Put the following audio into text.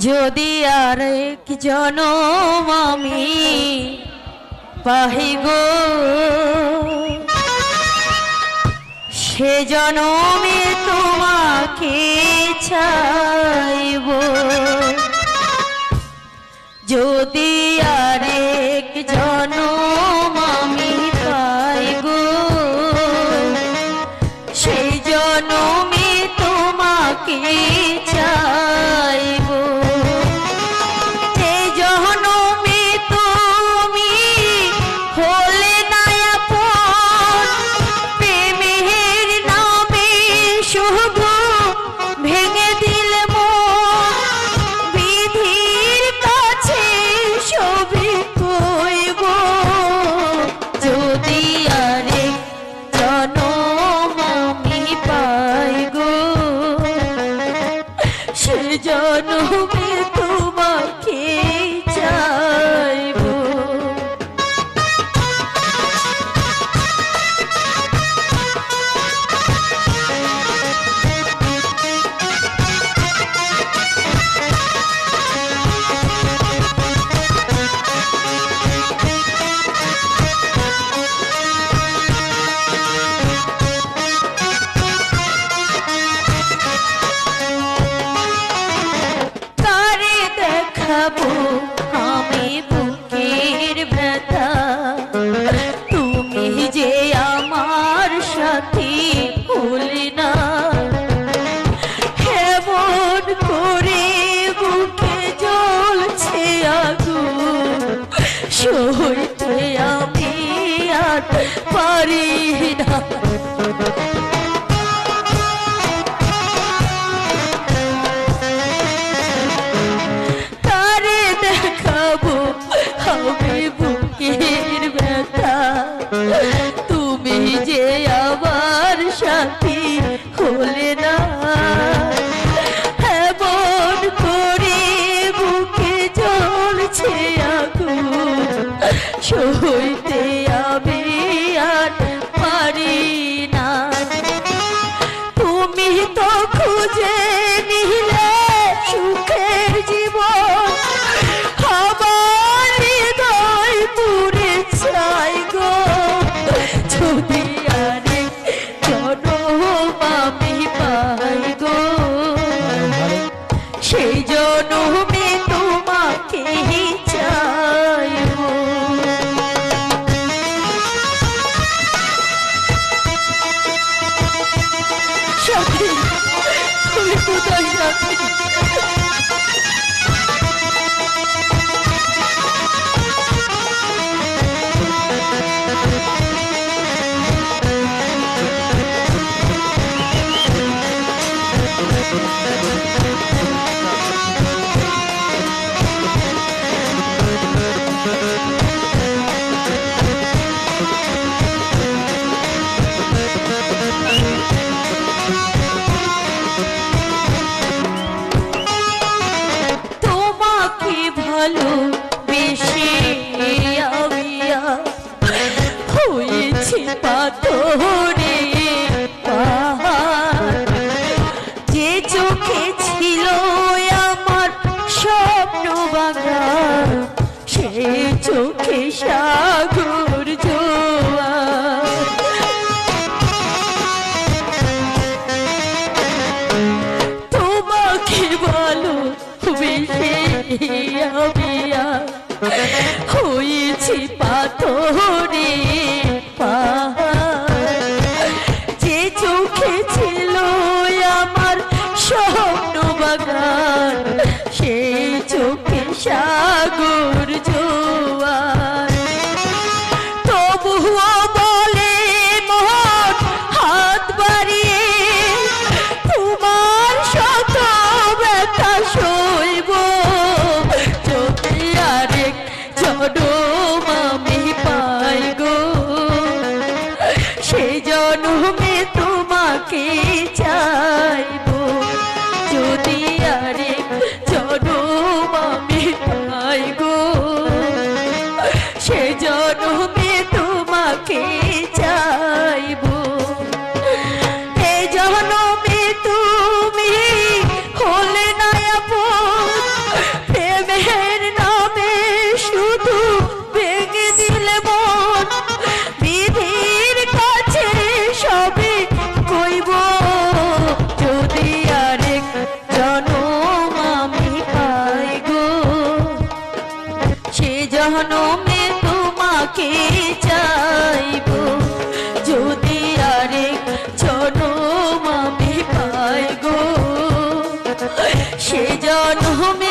যদি আর এক জনম আমি পাই গো, সে জনমে তোমাকে চাইব। যদি আর এক জনম আমি পাই গো, সেই জনমে তোমাকে চাইব। সেই জনমে তুমি হলে না আপন, প্রেমের নামে শুধু ভেঙে দিলে মন। বিধির কাছে সবই কইব, যদি আরেক জনম আমি পাই গো, সে জনমে তোমাকে চাইব। কারে দেখাবো আমি বুকের ব্যথা, তুমি যে আমার সাথী ভুলি না। এমন করে বুকে জ্বলছে আগুন, সইতে আমি আর পারি না। কারে দেখাবো আমি বুকের ব্যথা, তুমি যে আমার সাথী হলে না। এমন করে বুকে জ্বলছে আগুন, সইতে আমি আর পারি না। তুমি তো খুঁজে নিলে সুখের জীবন, আমার হৃদয় পুরে চাই গো। যদি আরেক জনম আমি পাই গো, সেই জনমে তোমাকে চাইব। সাথী, তুমি কোথায় যাবে? তোমাকে ভালোবেসে আমি হয়েছি পাথরে পাহাড়। যে চোখে ছিল আমার স্বপ্ন বাগান, সে চোখে সাগর জোয়ার। তোমাকে ভালোবেসে আমি হয়েছি পাথরে পাহাড়। যে চোখে ছিল আমার স্বপ্ন বাগান, সেই চোখে সাগর জোয়ার। জনমে তোমাকে চাইব, যদি আরেক জনম আমি পাই গো, সে জনমে